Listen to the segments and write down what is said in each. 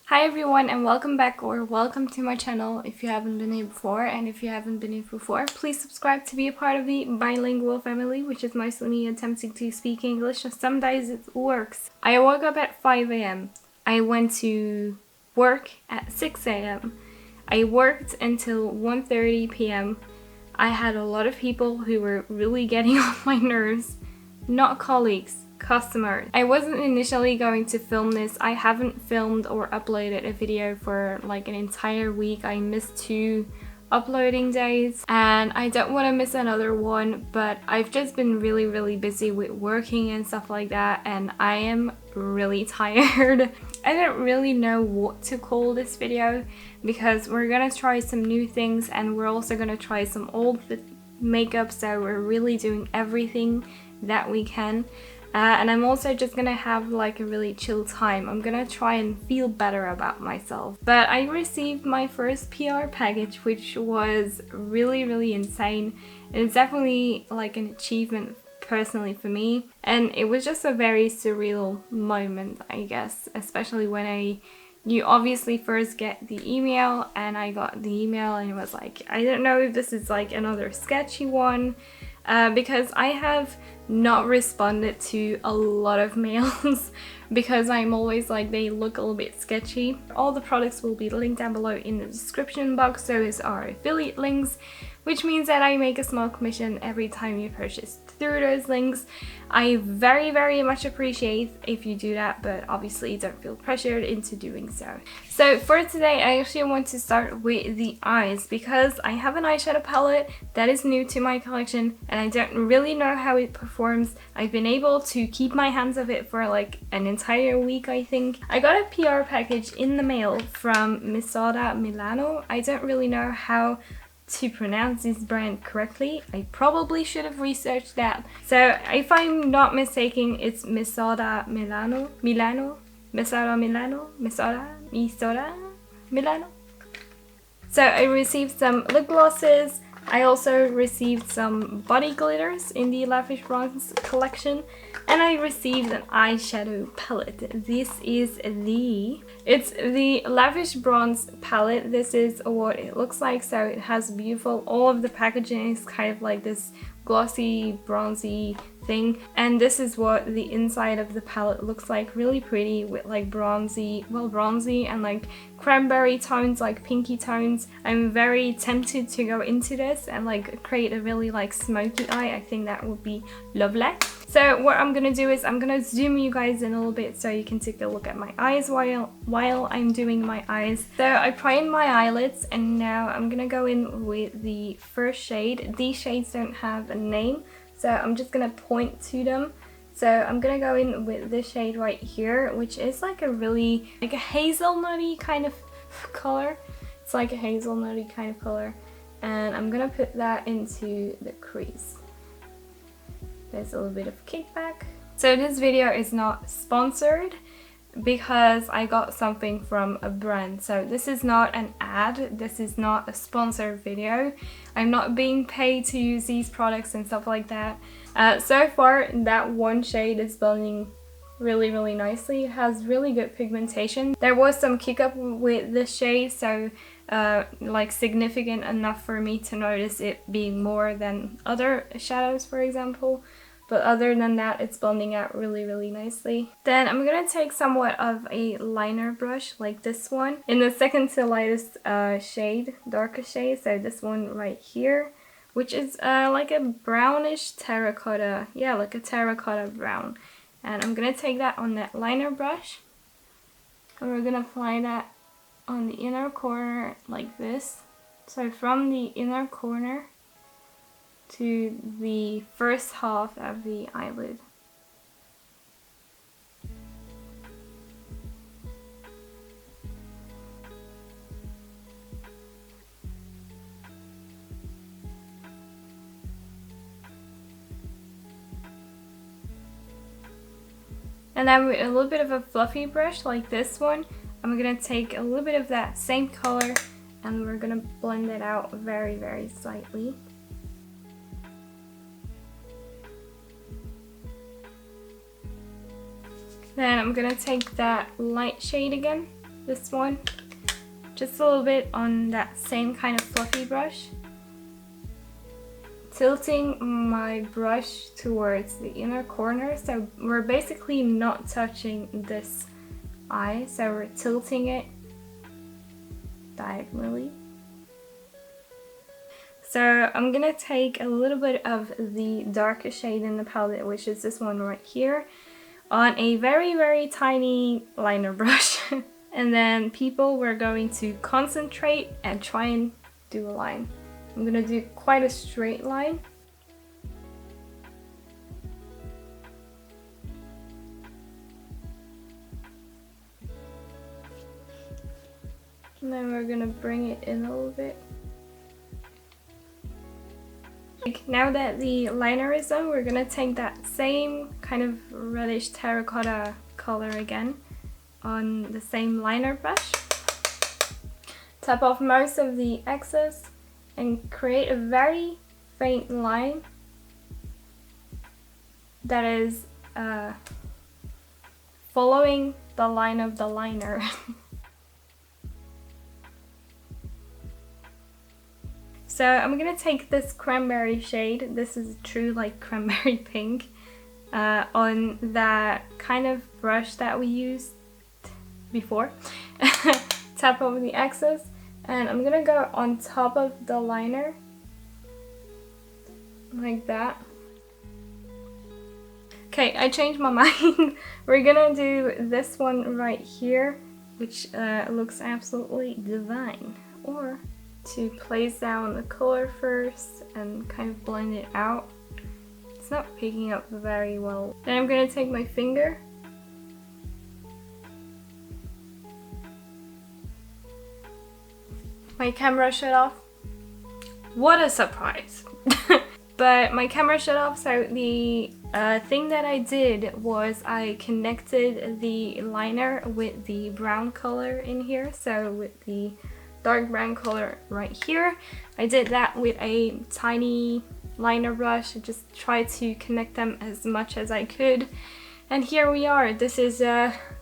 Hi everyone and welcome back or welcome to my channel if you haven't been here before, and if you haven't been here before, please subscribe to be a part of the bilingual family, which is mostly me attempting to speak English. Some days it works. I woke up at 5 a.m. I went to work at 6 a.m. I worked until 1:30 p.m. I had a lot of people who were really getting on my nerves, not colleagues. Customers. I wasn't initially going to film this. I haven't filmed or uploaded a video for like an entire week. I missed 2 uploading days and I don't want to miss another one, but I've just been really busy with working and stuff like that, and I am really tired. I don't really know what to call this video because we're gonna try some new things and we're also gonna try some old makeup, so we're really doing everything that we can. And I'm also just gonna have like a really chill time. I'm gonna try and feel better about myself. But I received my first PR package, which was really insane. It's definitely like an achievement personally for me. And it was just a very surreal moment, I guess, especially when you obviously first get the email, and I got the email and it was like, I don't know if this is like another sketchy one. Because I have not responded to a lot of mails because I'm always like, they look a little bit sketchy. All the products will be linked down below in the description box, so is our affiliate links, which means that I make a small commission every time you purchase through those links. I very much appreciate if you do that, but obviously don't feel pressured into doing so. So for today, I actually want to start with the eyes because I have an eyeshadow palette that is new to my collection and I don't really know how it performs. I've been able to keep my hands of it for like an entire week, I think. I got a PR package in the mail from Mesauda, Milano. I don't really know how to pronounce this brand correctly. I probably should have researched that. So if I'm not mistaken, it's Mesauda Milano, Mesauda Milano, Mesauda Milano. So I received some lip glosses. I also received some body glitters in the Lavish bronze collection, and I received an eyeshadow palette. It's the Lavish bronze palette. This is what it looks like. So it has beautiful, all of the packaging is kind of like this glossy bronzy thing, and this is what the inside of the palette looks like. Really pretty with like bronzy and like cranberry tones, like pinky tones. I'm very tempted to go into this and like create a really like smoky eye. I think that would be lovely. So what I'm gonna do is I'm gonna zoom you guys in a little bit so you can take a look at my eyes while I'm doing my eyes. So I primed my eyelids and now I'm gonna go in with the first shade. These shades don't have a name, so I'm just gonna point to them. So I'm gonna go in with this shade right here, which is like a really like a hazelnutty kind of color. It's like a hazelnutty kind of color, and I'm gonna put that into the crease. There's a little bit of kickback. So this video is not sponsored because I got something from a brand. So this is not an ad, this is not a sponsored video. I'm not being paid to use these products and stuff like that. So far that one shade is blending really nicely. It has really good pigmentation. There was some kick up with this shade, so like significant enough for me to notice it being more than other shadows, for example. But other than that, it's blending out really nicely. Then I'm gonna take somewhat of a liner brush like this one in the second to lightest shade, darkest shade. So this one right here, which is like a brownish terracotta. Yeah, like a terracotta brown. And I'm gonna take that on that liner brush, and we're gonna apply that on the inner corner like this. So from the inner corner to the first half of the eyelid. And then with a little bit of a fluffy brush like this one, I'm gonna take a little bit of that same color and we're gonna blend it out very slightly. Then I'm gonna take that light shade again this one, just a little bit on that same kind of fluffy brush. Tilting my brush towards the inner corner, so we're basically not touching this eye, so we're tilting it diagonally. So I'm gonna take a little bit of the darker shade in the palette, which is this one right here, on a very tiny liner brush. And then people, we're going to concentrate and try and do a line. I'm gonna do quite a straight line. And then we're gonna bring it in a little bit. Now that the liner is done, we're gonna take that same kind of reddish terracotta color again on the same liner brush. Tap off most of the excess and create a very faint line that is following the line of the liner. So I'm gonna take this cranberry shade, this is true like cranberry pink, on that kind of brush that we used before. Tap over the excess, and I'm gonna go on top of the liner, like that. Okay, I changed my mind. We're gonna do this one right here, which looks absolutely divine. Or to place down the color first and kind of blend it out. It's not picking up very well. Then I'm gonna take my finger my camera shut off. What a surprise. But my camera shut off, so the thing that I did was I connected the liner with the brown color in here, so with the dark brown color right here. I did that with a tiny liner brush. I just tried to connect them as much as I could. And here we are. This is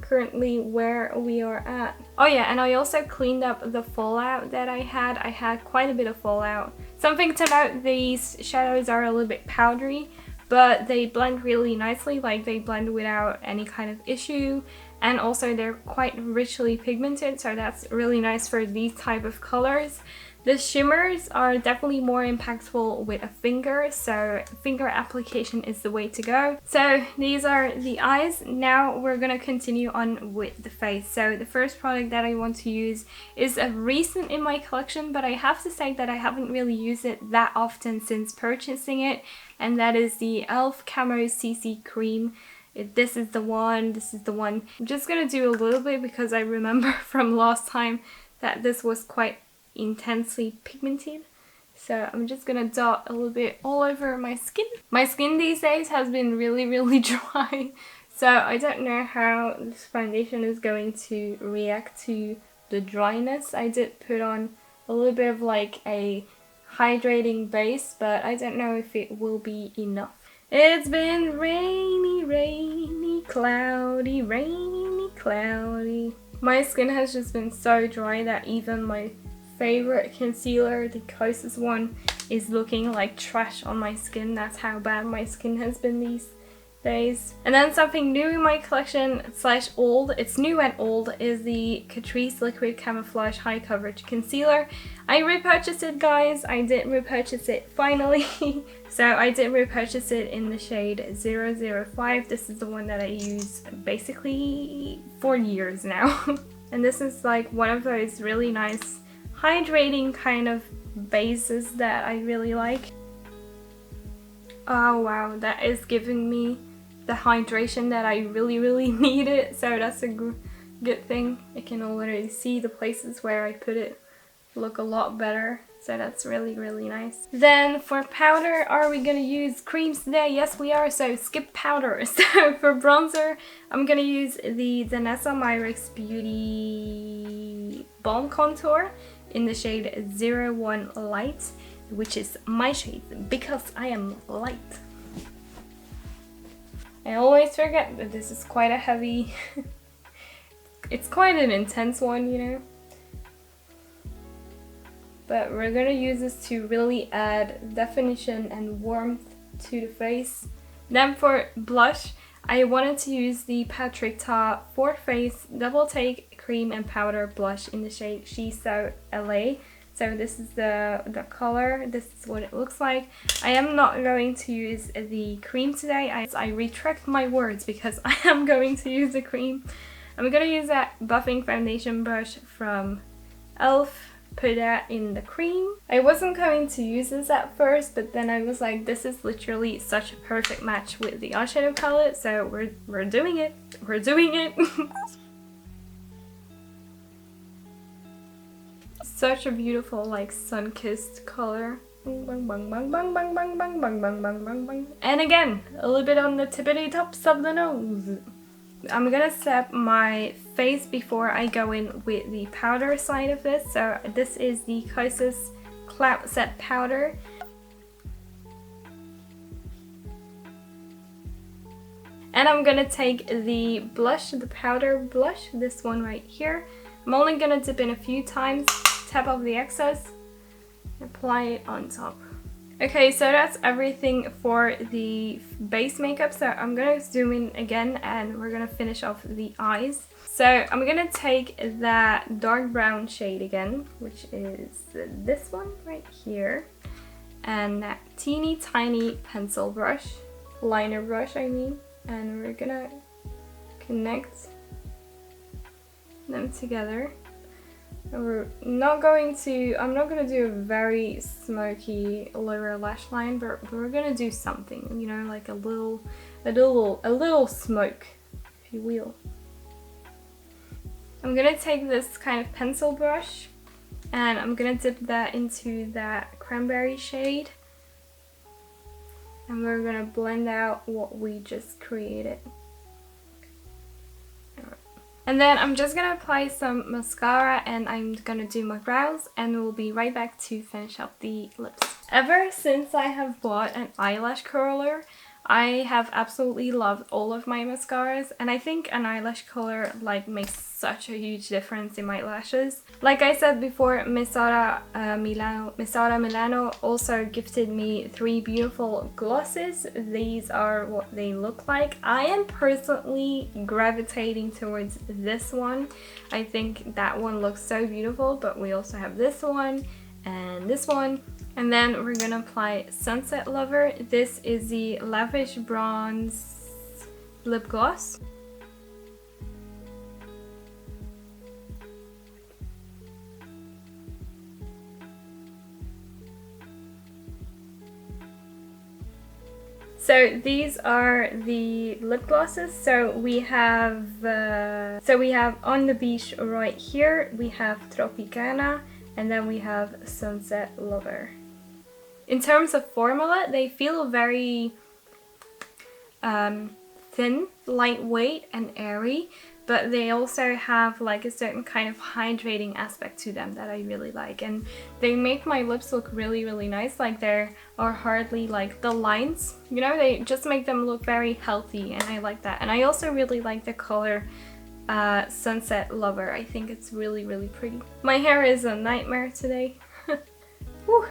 currently where we are at. Oh yeah, and I also cleaned up the fallout that I had. I had quite a bit of fallout. Something to note, these shadows are a little bit powdery, but they blend really nicely, like they blend without any kind of issue. And also they're quite richly pigmented, so that's really nice for these type of colors. The shimmers are definitely more impactful with a finger, so finger application is the way to go. So these are the eyes. Now we're gonna continue on with the face. So the first product that I want to use is a recent in my collection, but I have to say that I haven't really used it that often since purchasing it, and that is the e.l.f. Camo CC Cream. This is the one. I'm just gonna do a little bit because I remember from last time that this was quite intensely pigmented. So I'm just gonna dot a little bit all over my skin. My skin these days has been really dry, so I don't know how this foundation is going to react to the dryness. I did put on a little bit of like a hydrating base, but I don't know if it will be enough. It's been rainy, cloudy, rainy, cloudy. My skin has just been so dry that even my favorite concealer, the Kosas one, is looking like trash on my skin. That's how bad my skin has been these days. And then something new in my collection / old, it's new and old, is the Catrice Liquid Camouflage High Coverage Concealer. I repurchased it, guys. I did repurchase it finally. So I did repurchase it in the shade 005. This is the one that I use basically for years now. And this is like one of those really nice hydrating kind of bases that I really like. Oh wow, that is giving me the hydration that I really needed, so that's a good thing. I can already see the places where I put it look a lot better, so that's really nice. Then for powder, are we gonna use creams today? Yes we are, so skip powder. So for bronzer, I'm gonna use the Danessa Myricks Beauty Balm Contour in the shade 01 Light, which is my shade because I am light. I always forget that this is quite a heavy It's quite an intense one, you know. But we're gonna use this to really add definition and warmth to the face. Then for blush, I wanted to use the Patrick Ta 4 Face Double Take Cream and Powder Blush in the shade She's So LA. So this is the color, this is what it looks like. I am not going to use the cream today. I retract my words because I am going to use the cream. I'm gonna use that buffing foundation brush from e.l.f. Put that in the cream. I wasn't going to use this at first, but then I was like, this is literally such a perfect match with the eyeshadow palette, so we're doing it. We're doing it. Such a beautiful, like, sun-kissed color. And again, a little bit on the tippity tops of the nose. I'm gonna set my face before I go in with the powder side of this. So this is the Kosas Cloud Set powder. And I'm gonna take the blush, the powder blush, this one right here. I'm only gonna dip in a few times, tap off the excess, apply it on top. Okay, so that's everything for the base makeup. So I'm gonna zoom in again and we're gonna finish off the eyes. So I'm gonna take that dark brown shade again, which is this one right here, and that teeny tiny pencil brush, liner brush I mean, and we're gonna connect them together. I'm not going to do a very smoky lower lash line, but we're gonna do something, you know, like a little smoke, if you will. I'm gonna take this kind of pencil brush and I'm gonna dip that into that cranberry shade, and we're gonna blend out what we just created. And then I'm just gonna apply some mascara and I'm gonna do my brows, and we'll be right back to finish up the lips. Ever since I have bought an eyelash curler, I have absolutely loved all of my mascaras, and I think an eyelash curler like makes such a huge difference in my lashes. Like I said before, Mesauda Milano also gifted me 3 beautiful glosses. These are what they look like. I am personally gravitating towards this one. I think that one looks so beautiful, but we also have this one and this one. And then we're gonna apply Sunset Lover. This is the Lavish Bronze Lip Gloss. So these are the lip glosses. So we have On the Beach right here. We have Tropicana, and then we have Sunset Lover. In terms of formula, they feel very thin, lightweight, and airy, but they also have like a certain kind of hydrating aspect to them that I really like, and they make my lips look really, really nice. Like there are hardly like the lines, you know, they just make them look very healthy, and I like that. And I also really like the color Sunset Lover. I think it's really, really pretty. My hair is a nightmare today. Whew.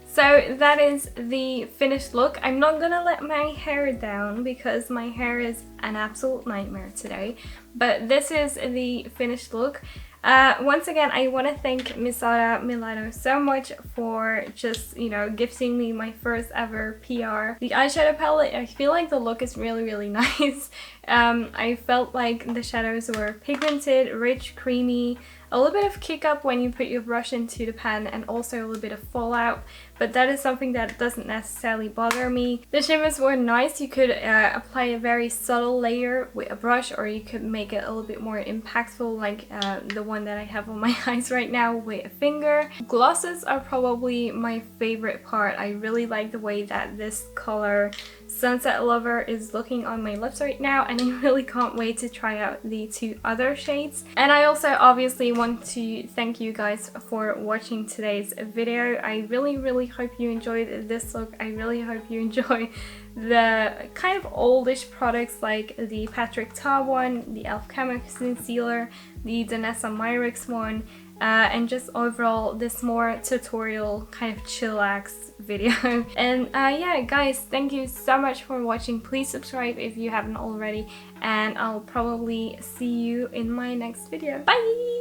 So that is the finished look. I'm not gonna let my hair down because my hair is an absolute nightmare today, but this is the finished look. Once again, I want to thank Mesauda Milano so much for just, you know, gifting me my first ever PR. The eyeshadow palette, I feel like the look is really, really nice. I felt like the shadows were pigmented, rich, creamy, a little bit of kick up when you put your brush into the pan, and also a little bit of fallout, but that is something that doesn't necessarily bother me. The shimmers were nice. You could apply a very subtle layer with a brush, or you could make it a little bit more impactful, like the one that I have on my eyes right now with a finger. Glosses are probably my favorite part. I really like the way that this color Sunset Lover is looking on my lips right now, and I really can't wait to try out the 2 other shades. And I also obviously want to thank you guys for watching today's video. I really, really hope you enjoyed this look. I really hope you enjoy the kind of oldish products like the Patrick Ta one, the e.l.f. Camo Concealer, the Danessa Myricks one, and just overall this more tutorial kind of chillax video. And yeah guys, thank you so much for watching. Please subscribe if you haven't already, and I'll probably see you in my next video. Bye!